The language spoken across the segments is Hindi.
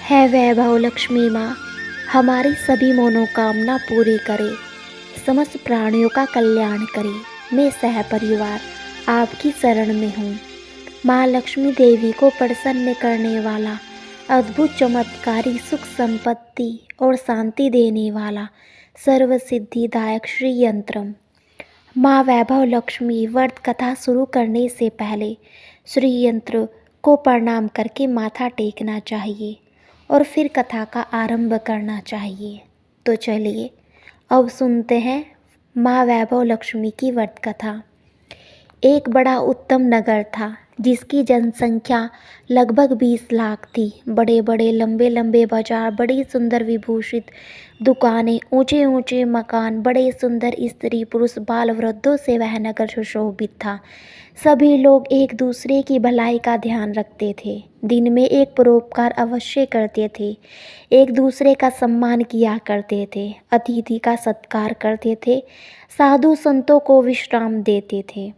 है वैभव लक्ष्मी माँ, हमारी सभी मनोकामना पूरी करे, समस्त प्राणियों का कल्याण करे। मैं सह परिवार आपकी शरण में हूँ। माँ लक्ष्मी देवी को प्रसन्न करने वाला, अद्भुत चमत्कारी सुख संपत्ति और शांति देने वाला सर्व सिद्धिदायक श्री यंत्रम। माँ वैभव लक्ष्मी व्रत कथा शुरू करने से पहले श्री यंत्र को प्रणाम करके माथा टेकना चाहिए और फिर कथा का आरंभ करना चाहिए। तो चलिए अब सुनते हैं माँ वैभव लक्ष्मी की व्रत कथा। एक बड़ा उत्तम नगर था जिसकी जनसंख्या लगभग 20 लाख थी। बड़े बड़े लंबे लंबे बाजार, बड़ी सुंदर विभूषित दुकानें, ऊंचे ऊंचे मकान, बड़े सुंदर स्त्री पुरुष बाल वृद्धों से वह नगर सुशोभित था। सभी लोग एक दूसरे की भलाई का ध्यान रखते थे, दिन में एक परोपकार अवश्य करते थे, एक दूसरे का सम्मान किया करते थे, अतिथि का सत्कार करते थे, साधु संतों को विश्राम देते थे।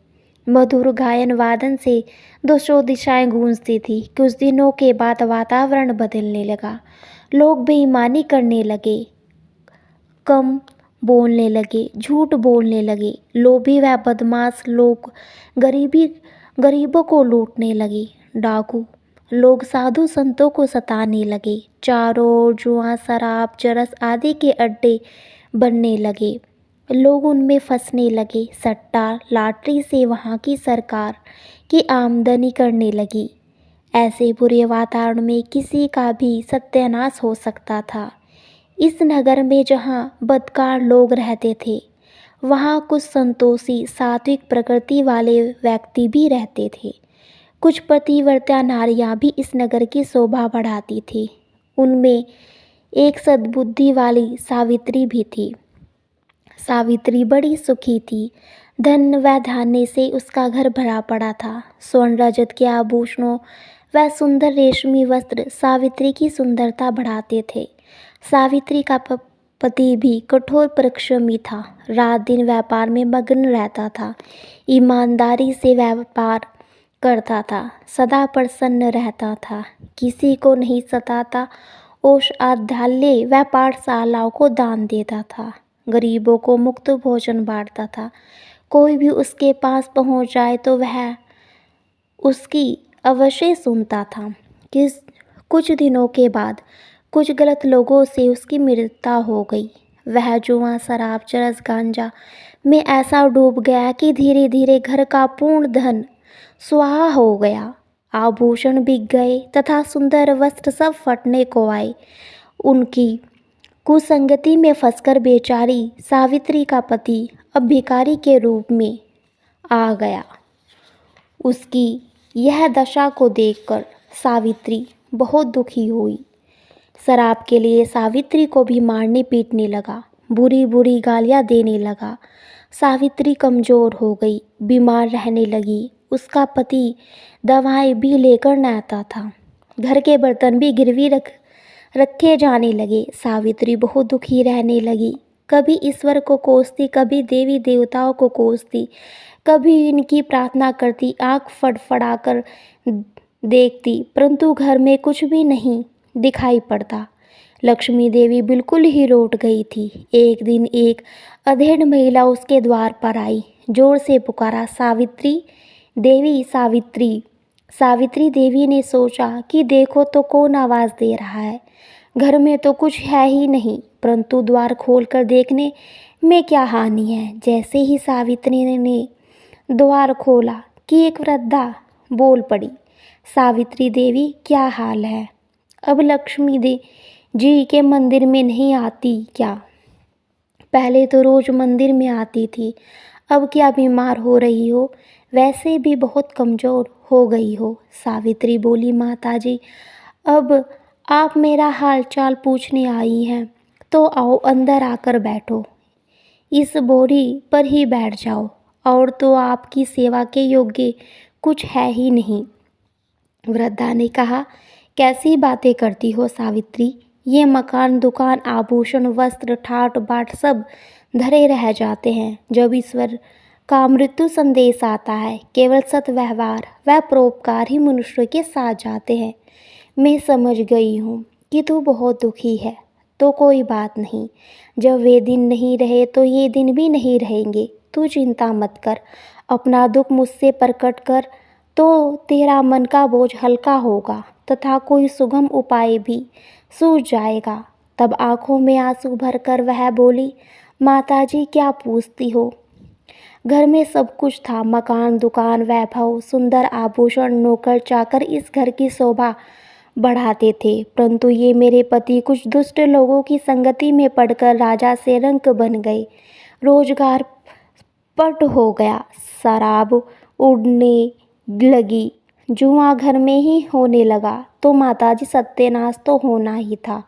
मधुर गायन वादन से दोनों दिशाएं गूंजती थी। कुछ दिनों के बाद वातावरण बदलने लगा। लोग बेईमानी करने लगे, कम बोलने लगे, झूठ बोलने लगे। लोभी व बदमाश लोग गरीबों को लूटने लगे। डाकू लोग साधु संतों को सताने लगे। चारों ओर जुआ, शराब, चरस आदि के अड्डे बनने लगे। लोग उनमें फंसने लगे। सट्टा लॉटरी से वहाँ की सरकार की आमदनी करने लगी। ऐसे बुरे वातावरण में किसी का भी सत्यानाश हो सकता था। इस नगर में जहाँ बदकार लोग रहते थे, वहाँ कुछ संतोषी सात्विक प्रकृति वाले व्यक्ति भी रहते थे। कुछ पतिव्रता नारियाँ भी इस नगर की शोभा बढ़ाती थी। उनमें एक सद्बुद्धि वाली सावित्री भी थी। सावित्री बड़ी सुखी थी। धन व धान्य से उसका घर भरा पड़ा था। स्वर्ण रजत के आभूषणों व सुंदर रेशमी वस्त्र सावित्री की सुंदरता बढ़ाते थे। सावित्री का पति भी कठोर परिश्रमी था। रात दिन व्यापार में मग्न रहता था। ईमानदारी से व्यापार करता था, सदा प्रसन्न रहता था, किसी को नहीं सताता, औषधालय व पाठशालाओं को दान देता था, गरीबों को मुफ्त भोजन बांटता था। कोई भी उसके पास पहुंच जाए तो वह उसकी अवश्य सुनता था। कुछ दिनों के बाद कुछ गलत लोगों से उसकी मृत्यु हो गई। वह जुआ, शराब, चरस, गांजा में ऐसा डूब गया कि धीरे धीरे घर का पूर्ण धन स्वाहा हो गया। आभूषण बिक गए तथा सुंदर वस्त्र सब फटने को आए। उनकी कुसंगति में फंसकर बेचारी सावित्री का पति अब भिखारी के रूप में आ गया। उसकी यह दशा को देखकर सावित्री बहुत दुखी हुई। शराब के लिए सावित्री को भी मारने पीटने लगा, बुरी बुरी गालियाँ देने लगा। सावित्री कमज़ोर हो गई, बीमार रहने लगी। उसका पति दवाएं भी लेकर न आता था। घर के बर्तन भी गिरवी रखे जाने लगे। सावित्री बहुत दुखी रहने लगी। कभी ईश्वर को कोसती, कभी देवी देवताओं को कोसती, कभी इनकी प्रार्थना करती, आँख फड़फड़ाकर देखती, परंतु घर में कुछ भी नहीं दिखाई पड़ता। लक्ष्मी देवी बिल्कुल ही रोट गई थी। एक दिन एक अधेड़ महिला उसके द्वार पर आई, जोर से पुकारा, सावित्री देवी, सावित्री। सावित्री देवी ने सोचा कि देखो तो कौन आवाज़ दे रहा है। घर में तो कुछ है ही नहीं, परंतु द्वार खोलकर देखने में क्या हानि है। जैसे ही सावित्री ने द्वार खोला कि एक वृद्धा बोल पड़ी, सावित्री देवी, क्या हाल है? अब लक्ष्मी जी के मंदिर में नहीं आती क्या? पहले तो रोज मंदिर में आती थी, अब क्या बीमार हो रही हो? वैसे भी बहुत कमज़ोर हो गई हो। सावित्री बोली, माताजी, अब आप मेरा हाल चाल पूछने आई हैं तो आओ, अंदर आकर बैठो, इस बोरी पर ही बैठ जाओ, और तो आपकी सेवा के योग्य कुछ है ही नहीं। वृद्धा ने कहा, कैसी बातें करती हो सावित्री? ये मकान, दुकान, आभूषण, वस्त्र, ठाट बाट सब धरे रह जाते हैं जब ईश्वर का मृत्यु संदेश आता है। केवल सत व्यवहार व परोपकार ही मनुष्य के साथ जाते हैं। मैं समझ गई हूँ कि तू बहुत दुखी है। तो कोई बात नहीं, जब वे दिन नहीं रहे तो ये दिन भी नहीं रहेंगे। तू चिंता मत कर, अपना दुख मुझसे प्रकट कर तो तेरा मन का बोझ हल्का होगा तथा कोई सुगम उपाय भी सूझ जाएगा। तब आंखों में आंसू भरकर वह बोली, माताजी क्या पूछती हो? घर में सब कुछ था, मकान, दुकान, वैभव, सुंदर आभूषण, नौकर चाकर इस घर की शोभा बढ़ाते थे, परंतु ये मेरे पति कुछ दुष्ट लोगों की संगति में पड़कर राजा से रंक बन गए। रोजगार पट हो गया, शराब उड़ने लगी, जुआ घर में ही होने लगा। तो माताजी सत्यानाश तो होना ही था,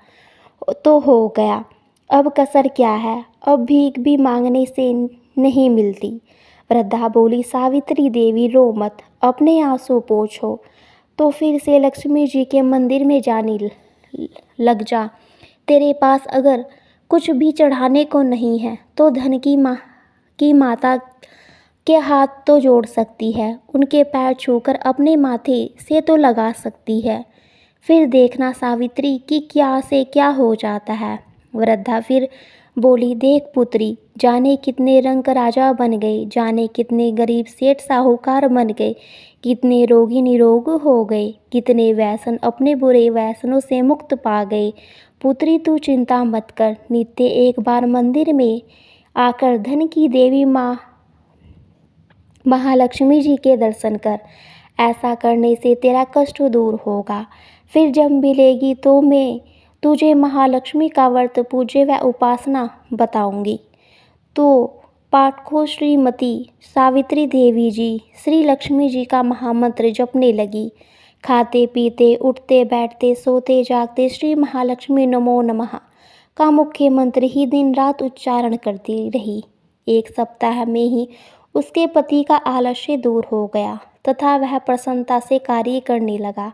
तो हो गया। अब कसर क्या है? अब भीख भी मांगने से नहीं मिलती। वृद्धा बोली, सावित्री देवी रो मत, अपने आंसू पोंछो। तो फिर से लक्ष्मी जी के मंदिर में जाने लग जा। तेरे पास अगर कुछ भी चढ़ाने को नहीं है तो धन की माता के हाथ तो जोड़ सकती है, उनके पैर छूकर अपने माथे से तो लगा सकती है। फिर देखना सावित्री कि क्या से क्या हो जाता है। वृद्धा फिर बोली, देख पुत्री, जाने कितने रंक राजा बन गए, जाने कितने गरीब सेठ साहूकार बन गए, कितने रोगी निरोग हो गए, कितने व्यसन अपने बुरे व्यसनों से मुक्त पा गए। पुत्री तू चिंता मत कर, नित्य एक बार मंदिर में आकर धन की देवी माँ महालक्ष्मी जी के दर्शन कर। ऐसा करने से तेरा कष्ट दूर होगा। फिर जब मिलेगी तो मैं तुझे महालक्ष्मी का व्रत, पूज्य व उपासना बताऊंगी। तो पाठको श्रीमती सावित्री देवी जी श्री लक्ष्मी जी का महामंत्र जपने लगी। खाते पीते, उठते बैठते, सोते जागते श्री महालक्ष्मी नमो नमः का मुख्य मंत्र ही दिन रात उच्चारण करती रही। एक सप्ताह में ही उसके पति का आलस्य दूर हो गया तथा वह प्रसन्नता से कार्य करने लगा।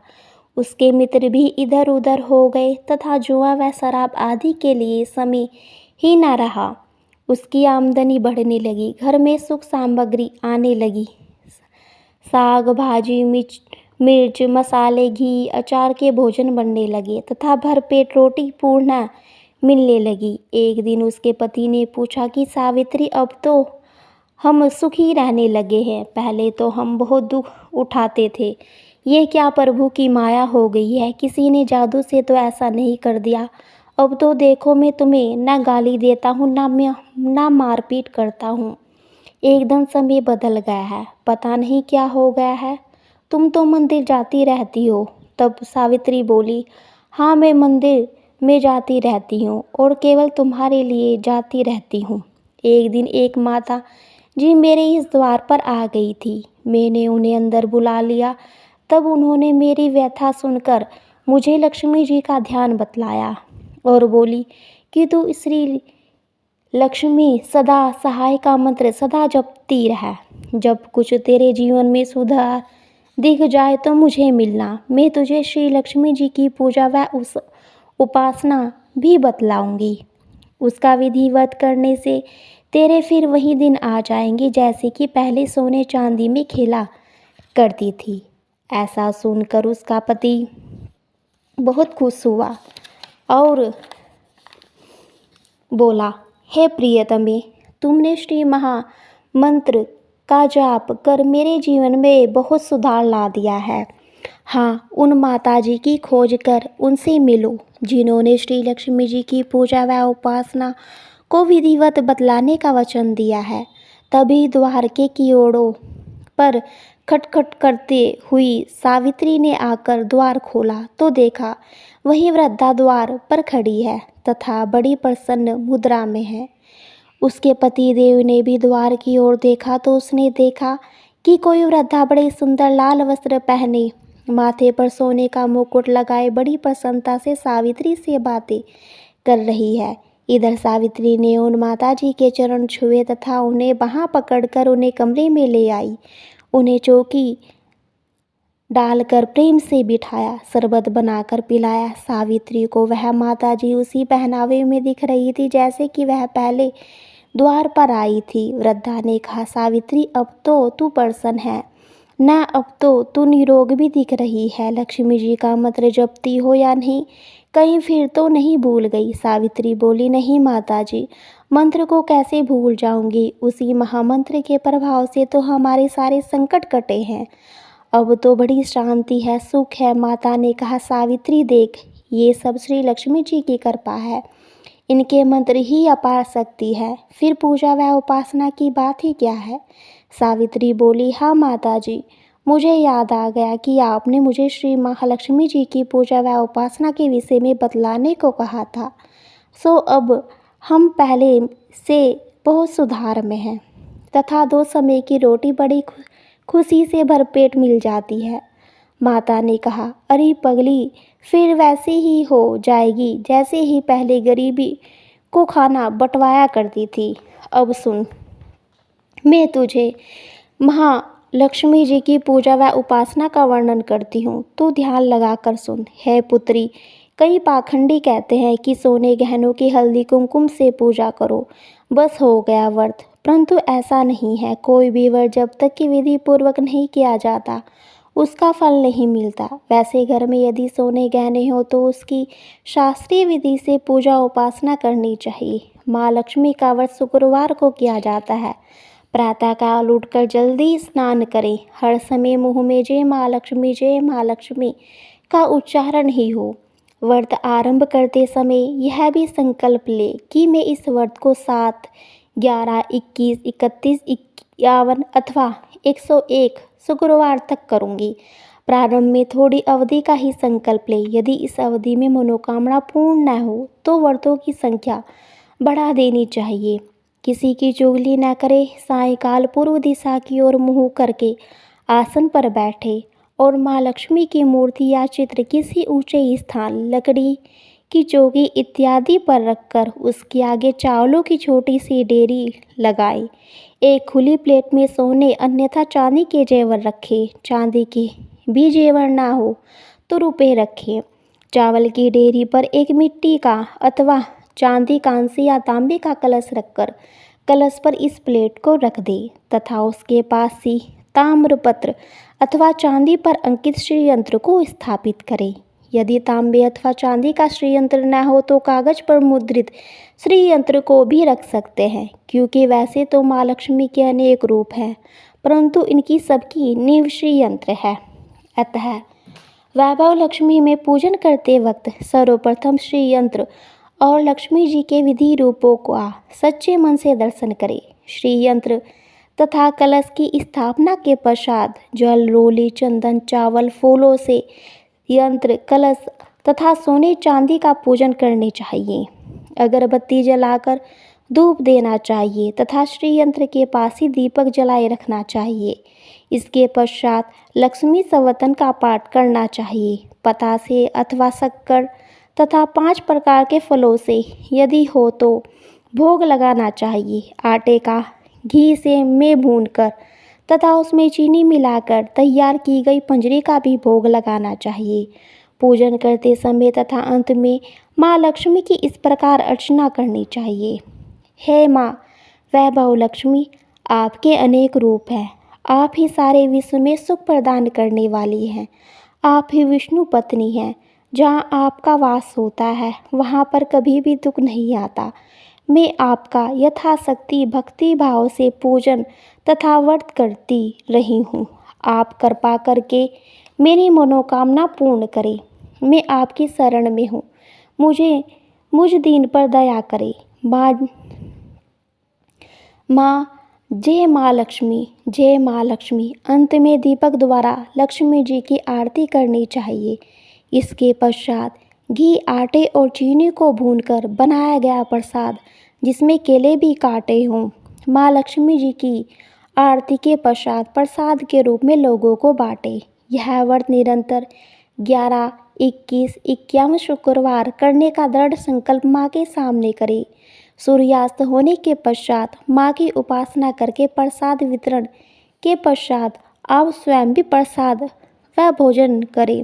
उसके मित्र भी इधर उधर हो गए तथा जुआ व शराब आदि के लिए समय ही न रहा। उसकी आमदनी बढ़ने लगी, घर में सुख सामग्री आने लगी। साग भाजी, मिर्च मसाले, घी, अचार के भोजन बनने लगे तथा भरपेट रोटी पूर्णा मिलने लगी। एक दिन उसके पति ने पूछा कि सावित्री, अब तो हम सुखी रहने लगे हैं, पहले तो हम बहुत दुख उठाते थे। ये क्या प्रभु की माया हो गई है, किसी ने जादू से तो ऐसा नहीं कर दिया। अब तो देखो मैं तुम्हें न गाली देता हूँ ना मारपीट करता हूँ। एकदम समय बदल गया है, पता नहीं क्या हो गया है। तुम तो मंदिर जाती रहती हो। तब सावित्री बोली, हाँ मैं मंदिर में जाती रहती हूँ और केवल तुम्हारे लिए जाती रहती हूँ। एक दिन एक माता जी मेरे इस द्वार पर आ गई थी। मैंने उन्हें अंदर बुला लिया। तब उन्होंने मेरी व्यथा सुनकर मुझे लक्ष्मी जी का ध्यान बतलाया और बोली कि तू श्री लक्ष्मी सदा सहाय का मंत्र सदा जपती रह। जब कुछ तेरे जीवन में सुधार दिख जाए तो मुझे मिलना, मैं तुझे श्री लक्ष्मी जी की पूजा व उस उपासना भी बतलाऊंगी। उसका विधिवत करने से तेरे फिर वही दिन आ जाएंगे जैसे कि पहले सोने चांदी में खेला करती थी। ऐसा सुनकर उसका पति बहुत खुश हुआ और बोला, हे प्रियतमे, तुमने श्री महामंत्र का जाप कर मेरे जीवन में बहुत सुधार ला दिया है। हाँ, उन माताजी की खोज कर उनसे मिलो जिन्होंने श्री लक्ष्मी जी की पूजा व उपासना को विधिवत बतलाने का वचन दिया है। तभी द्वार के कियोड़ों पर खटखट करते हुई सावित्री ने आकर द्वार खोला तो देखा वही वृद्धा द्वार पर खड़ी है तथा बड़ी प्रसन्न मुद्रा में है। उसके पति देव ने भी द्वार की ओर देखा तो उसने देखा कि कोई वृद्धा बड़े सुंदर लाल वस्त्र पहने, माथे पर सोने का मुकुट लगाए बड़ी प्रसन्नता से सावित्री से बातें कर रही है। इधर सावित्री ने उन माताजी के चरण छुए तथा उन्हें वहां पकड़कर उन्हें कमरे में ले आई। उन्हें चौकी डालकर प्रेम से बिठाया, शरबत बनाकर पिलाया। सावित्री को वह माताजी उसी पहनावे में दिख रही थी जैसे कि वह पहले द्वार पर आई थी। वृद्धा ने कहा, सावित्री अब तो तू प्रसन्न है, ना अब तो तू निरोग भी दिख रही है। लक्ष्मी जी का मंत्र जपती हो या नहीं, कहीं फिर तो नहीं भूल गई? सावित्री बोली, नहीं माता जी, मंत्र को कैसे भूल जाऊंगी? उसी महामंत्र के प्रभाव से तो हमारे सारे संकट कटे हैं। अब तो बड़ी शांति है, सुख है। माता ने कहा, सावित्री देख, ये सब श्री लक्ष्मी जी की कृपा है। इनके मंत्र ही अपार शक्ति है, फिर पूजा व उपासना की बात ही क्या है? सावित्री बोली, हाँ माता जी, मुझे याद आ गया कि आपने मुझे श्री महालक्ष्मी जी की पूजा व उपासना के विषय में बतलाने को कहा था। सो अब हम पहले से बहुत सुधार में हैं तथा 2 समय की रोटी बड़ी खुशी से भरपेट मिल जाती है। माता ने कहा, अरे पगली, फिर वैसे ही हो जाएगी जैसे ही पहले गरीबी को खाना बंटवाया करती थी। अब सुन, मैं तुझे महालक्ष्मी जी की पूजा व उपासना का वर्णन करती हूँ, तू ध्यान लगाकर सुन। है पुत्री, कई पाखंडी कहते हैं कि सोने गहनों की हल्दी कुमकुम से पूजा करो, बस हो गया व्रत। परंतु ऐसा नहीं है। कोई भी व्रत जब तक कि विधि पूर्वक नहीं किया जाता, उसका फल नहीं मिलता। वैसे घर में यदि सोने गहने हो तो उसकी शास्त्रीय विधि से पूजा उपासना करनी चाहिए। माँ लक्ष्मी का व्रत शुक्रवार को किया जाता है। प्रातःकाल उठकर जल्दी स्नान करें। हर समय मुँह में जय माँ लक्ष्मी का उच्चारण ही हो। व्रत आरंभ करते समय यह भी संकल्प ले कि मैं इस व्रत को 7, 11, 21, 31, 51 अथवा 101 शुक्रवार तक करूँगी। प्रारंभ में थोड़ी अवधि का ही संकल्प ले। यदि इस अवधि में मनोकामना पूर्ण न हो तो व्रतों की संख्या बढ़ा देनी चाहिए। किसी की चुगली न करे। सायंकाल पूर्व दिशा की ओर मुँह करके आसन पर बैठे और माँ लक्ष्मी की मूर्ति या चित्र किसी ऊंचे स्थान, लकड़ी की चौकी इत्यादि पर रखकर उसके आगे चावलों की छोटी सी डेरी लगाए। एक खुली प्लेट में सोने अन्यथा चांदी के जेवर रखे। चांदी के भी जेवर ना हो तो रुपए रखें। चावल की डेरी पर एक मिट्टी का अथवा चांदी, कांस्य या तांबे का कलश रखकर कलश पर इस प्लेट को रख दे तथा उसके पास ही ताम्रपत्र अथवा चांदी पर अंकित श्री यंत्र को स्थापित करें। यदि तांबे अथवा चांदी का श्री यंत्र न हो तो कागज पर मुद्रित श्री यंत्र को भी रख सकते हैं, क्योंकि वैसे तो माँ लक्ष्मी के अनेक रूप हैं, परंतु इनकी सबकी नींव श्री यंत्र है। अतः वैभव लक्ष्मी में पूजन करते वक्त सर्वप्रथम श्री यंत्र और लक्ष्मी जी के विधि रूपों का सच्चे मन से दर्शन करें। श्री यंत्र तथा कलश की स्थापना के पश्चात जल, रोली, चंदन, चावल, फूलों से यंत्र, कलश तथा सोने चांदी का पूजन करने चाहिए। अगरबत्ती जलाकर धूप देना चाहिए तथा श्री यंत्र के पास ही दीपक जलाए रखना चाहिए। इसके पश्चात लक्ष्मी संवतन का पाठ करना चाहिए। पतासे अथवा शक्कर तथा 5 प्रकार के फलों से यदि हो तो भोग लगाना चाहिए। आटे का घी से में भूनकर तथा उसमें चीनी मिलाकर तैयार की गई पंजरी का भी भोग लगाना चाहिए। पूजन करते समय तथा अंत में माँ लक्ष्मी की इस प्रकार अर्चना करनी चाहिए। हे माँ वैभव लक्ष्मी, आपके अनेक रूप हैं। आप ही सारे विश्व में सुख प्रदान करने वाली हैं। आप ही विष्णु पत्नी हैं। जहाँ आपका वास होता है वहाँ पर कभी भी दुख नहीं आता। मैं आपका यथाशक्ति भक्ति भाव से पूजन तथा व्रत करती रही हूँ। आप कृपा करके मेरी मनोकामना पूर्ण करें। मैं आपकी शरण में हूँ। मुझ दीन पर दया करें। माँ जय माँ लक्ष्मी, जय माँ लक्ष्मी। अंत में दीपक द्वारा लक्ष्मी जी की आरती करनी चाहिए। इसके पश्चात घी, आटे और चीनी को भूनकर बनाया गया प्रसाद, जिसमें केले भी काटे हों, माँ लक्ष्मी जी की आरती के पश्चात प्रसाद के रूप में लोगों को बांटे। यह व्रत निरंतर 11, 21, 51 शुक्रवार करने का दृढ़ संकल्प माँ के सामने करें। सूर्यास्त होने के पश्चात माँ की उपासना करके प्रसाद वितरण के पश्चात आप स्वयं भी प्रसाद व भोजन करें।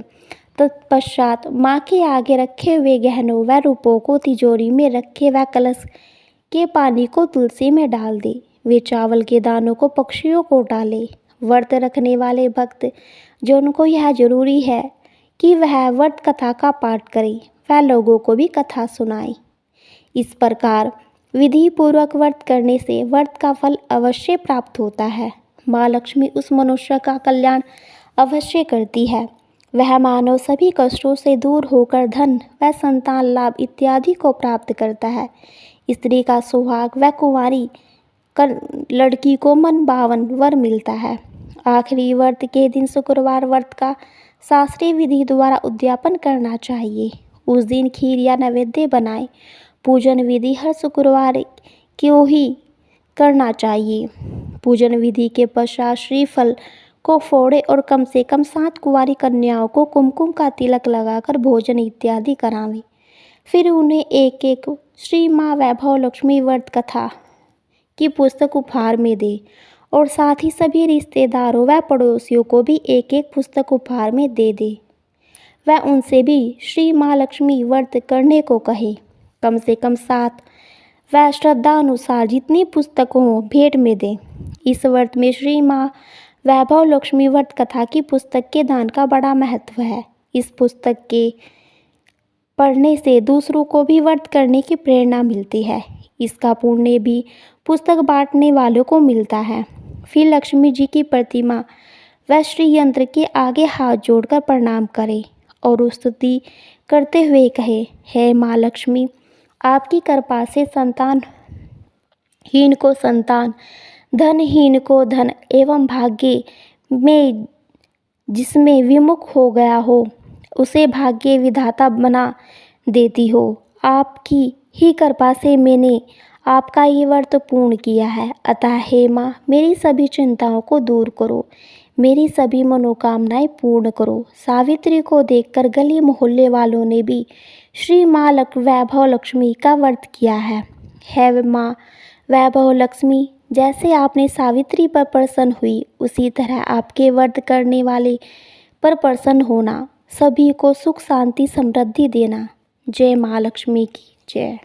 तत्पश्चात माँ के आगे रखे हुए गहनों व रूपों को तिजोरी में रखे व कलश के पानी को तुलसी में डाल दे। वे चावल के दानों को पक्षियों को डाले। व्रत रखने वाले भक्त जो उनको यह जरूरी है कि वह व्रत कथा का पाठ करें, वह लोगों को भी कथा सुनाए। इस प्रकार विधि पूर्वक व्रत करने से व्रत का फल अवश्य प्राप्त होता है। माँ लक्ष्मी उस मनुष्य का कल्याण अवश्य करती है। वह मानव सभी कष्टों से दूर होकर धन व संतान लाभ इत्यादि को प्राप्त करता है। स्त्री का सुहाग व कुंवारी लड़की को मन भावन वर मिलता है। आखिरी व्रत के दिन शुक्रवार व्रत का शास्त्रीय विधि द्वारा उद्यापन करना चाहिए। उस दिन खीर या नैवेद्य बनाए। पूजन विधि हर शुक्रवार क्यों ही करना चाहिए। पूजन विधि के पश्चात श्रीफल को फोड़े और कम से कम 7 कुंवारी कन्याओं को कुमकुम का तिलक लगाकर भोजन इत्यादि करावें। फिर उन्हें एक एक श्री माँ वैभव लक्ष्मी व्रत कथा की पुस्तक उपहार में दे और साथ ही सभी रिश्तेदारों व पड़ोसियों को भी एक एक पुस्तक उपहार में दे दे। वह उनसे भी श्री माँ लक्ष्मी व्रत करने को कहे। कम से कम 7 व श्रद्धा अनुसार जितनी पुस्तकों भेंट में दे। इस व्रत में श्री माँ वैभव लक्ष्मी व्रत कथा की पुस्तक के दान का बड़ा महत्व है। इस पुस्तक के पढ़ने से दूसरों को भी व्रत करने की प्रेरणा मिलती है। इसका पुण्य भी पुस्तक बांटने वालों को मिलता है। फिर लक्ष्मी जी की प्रतिमा व श्री यंत्र के आगे हाथ जोड़कर प्रणाम करें और स्तुति करते हुए कहे, हे माँ लक्ष्मी, आपकी कृपा से संतानहीन को संतान, धनहीन को धन एवं भाग्य में जिसमें विमुख हो गया हो उसे भाग्य विधाता बना देती हो। आपकी ही कृपा से मैंने आपका ये व्रत पूर्ण किया है। अतः हे माँ, मेरी सभी चिंताओं को दूर करो, मेरी सभी मनोकामनाएं पूर्ण करो। सावित्री को देखकर गली मोहल्ले वालों ने भी श्री माँ वैभव लक्ष्मी का व्रत किया है। हे माँ वैभव लक्ष्मी, जैसे आपने सावित्री पर प्रसन्न हुई उसी तरह आपके व्रत करने वाले पर प्रसन्न होना, सभी को सुख शांति समृद्धि देना। जय माँ लक्ष्मी की जय।